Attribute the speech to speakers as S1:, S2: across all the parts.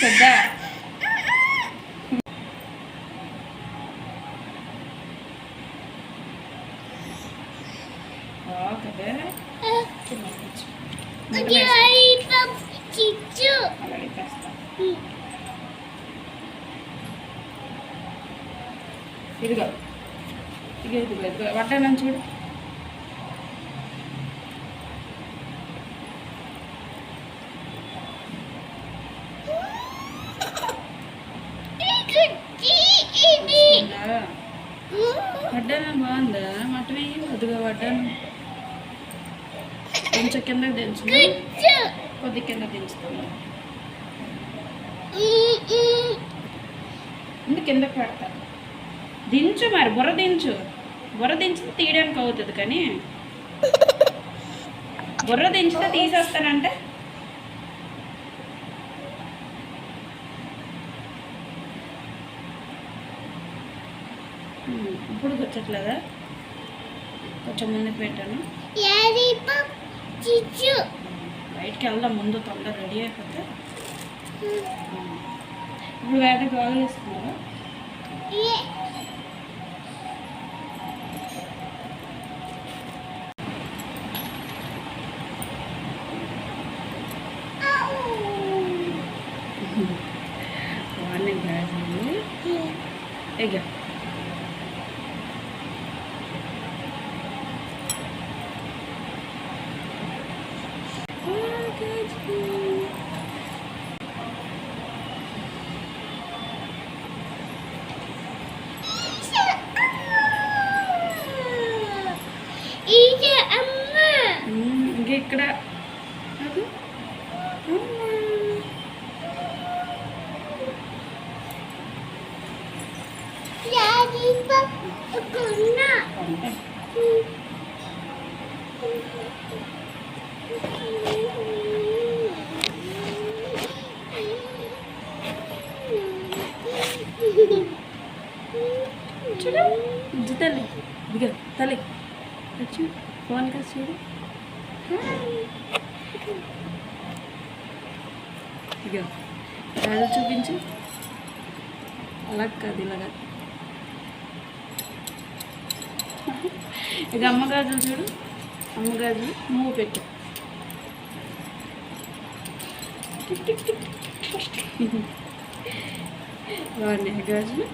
S1: పెద్ద ఇదిగో ఇదిగో ఇదిగో ఇదిగో వడ్డానం చూడు. వడ్డానం బాగుందా? మటన్ అదిగో వడ్డానం కొంచెం కిందకి దించు, కొద్ది కింద దించుతాను. కిందకి పెడతా. దించు మరి, బుర్ర దించు. బుర్ర దించితే తీయడానికి అవుతుంది, కానీ బుర్ర దించితే తీసేస్తానంటే ఇప్పుడు కూర్చోట్లేదా? కొంచెం ముందుకు పెట్టాను. బయటికి వెళ్దాం ముందు, తొందర రెడీ అయిపోతే. ఇప్పుడు వేట బాగా వేసుకున్నారా? మార్నింగ్ గాజులు ఎగా ఇక్కడ చూడు తల్లి, దిగ తల్లి వచ్చి ఫోన్ కాదు చూడు. ఇక గాజులు చూపించు. అలా కాదు, ఇలాగా. ఇక అమ్మ గాజులు చూడు. అమ్మ గాజులు మూవ్ పెట్టు. బాగున్నాయి గాజులు.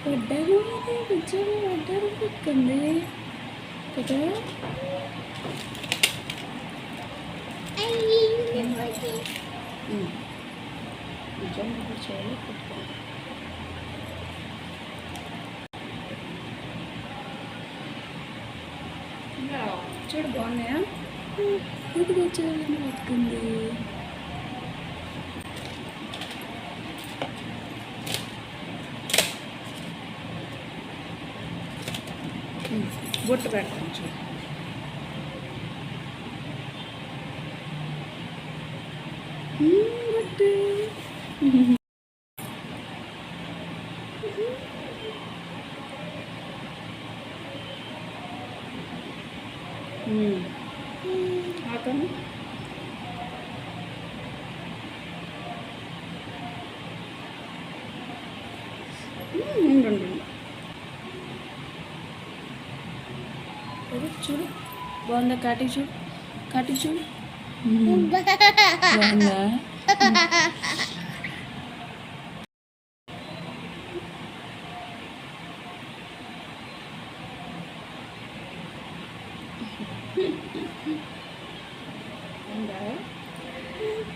S1: వడ్డాను కొంచెం వడ్డాను పెట్టుకుంది కదా. కొంచెం చేయాలి పెట్టుకోండి. చూడు బాగున్నాయా? ఇది వచ్చేదాన్ని పెట్టుకుంది. బొట్టు పెడతాను చూడు. బొట్టు ఆకను చూడు బాగుందా? కాటి చూడు, కాటి చూడు బాగుందా?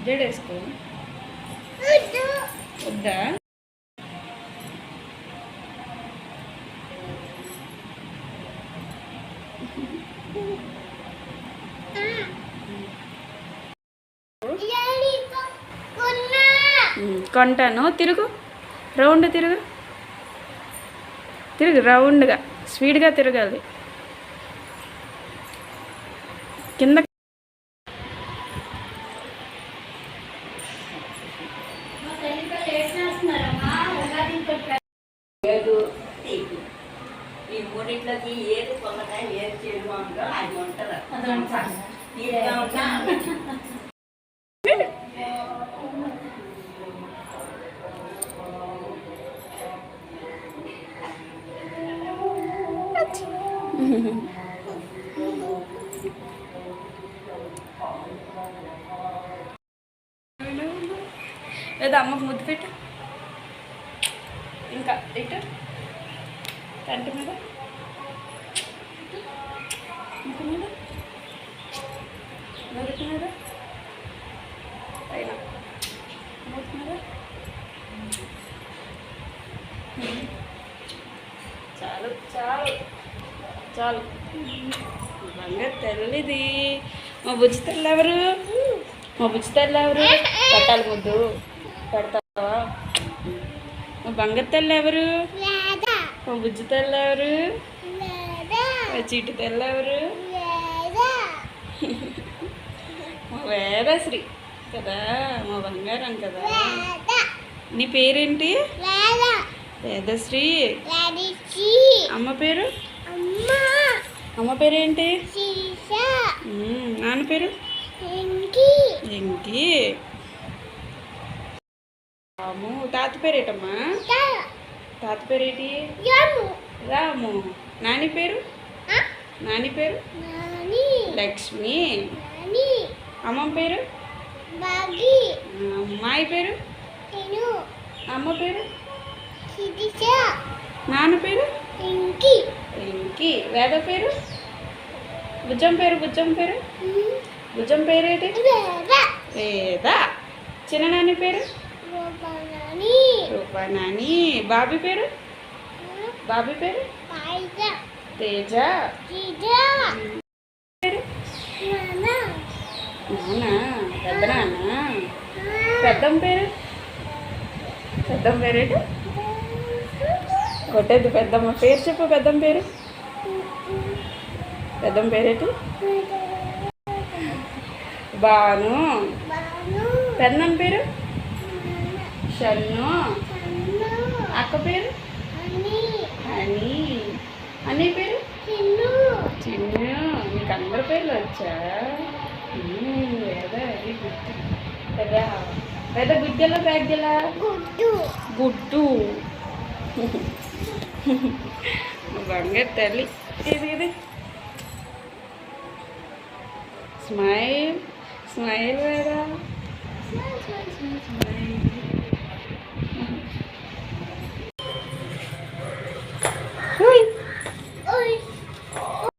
S1: జడేసుకో వద్దా? కొంటాను. తిరుగు, రౌండ్ తిరుగు, తిరుగు రౌండ్గా, స్పీడ్గా తిరగాలి. కింద
S2: ఇట్లకి ఏది పొందగా ఏది చేయడం ఉందో అది ఉంటుంది. తీరుగా ఉన్నా
S1: లేదా అమ్మకు ముద్దు పెట్టు. ఇంకా ఇటు కంటి మీద ఇంటి మీద నొరికి మీద పైన మూతి మీద. చాలు చాలు చాలు. బంగారు తెల్లిది. మా బుజ్జి తెల్ల ఎవరు? మా బుజ్జి తెల్ల ఎవరు? పెట్టాలి ముద్దు పెడతావా? మా బంగారు తెల్ల ఎవరు? మా బుజ్జి తెల్ల ఎవరు? మా చీటి తెల్ల ఎవరు? మా వేదశ్రీ కదా, మా బంగారం కదా. నీ పేరేంటి? వేదశ్రీ. అమ్మ పేరు? అమ్మ పేరేంటి? నాన్న పేరు? వెంకీ. రాము. తాత పేరేటమ్మా? తాత పేరేంటి? రాము. నాని పేరు? నాని పేరు? లక్ష్మి. అమ్మ పేరు? అమ్మాయి పేరు? అమ్మ పేరు? నాన్న పేరు? వెంకీ. వేద పేరు? భుజం పేరు? భుజం పేరు? భుజం పేరేంటి? వేద. చిన్ననాని పేరు? రూపానాని. బాబీ పేరు? బాబీ పేరు? తేజ. పేరు? నాన్న. పెద్ద నాన్న. పెద్దమ్మ పేరు? పెద్దమ్మ పేరేంటి? కొట్టేది. పెద్దమ్మ పేరు చెప్పు. పెద్దమ్మ పేరు? పెద్దమ్మ పేరేంటి? బాను. పెద్దమ్మ పేరు? షన్ను. అక్క పేరు? హనీ. అన్నీ పేరు? చిన్ను. నీకు అందరి పేర్లు వచ్చా? Very good. పెద్ద పెద్ద గుడ్డెలా బ్యాగ్లా? గుడ్డు. బంగారు తల్లి. ఇది ఇది స్మైల్. స్మైల్ వేరా. స్మైల్.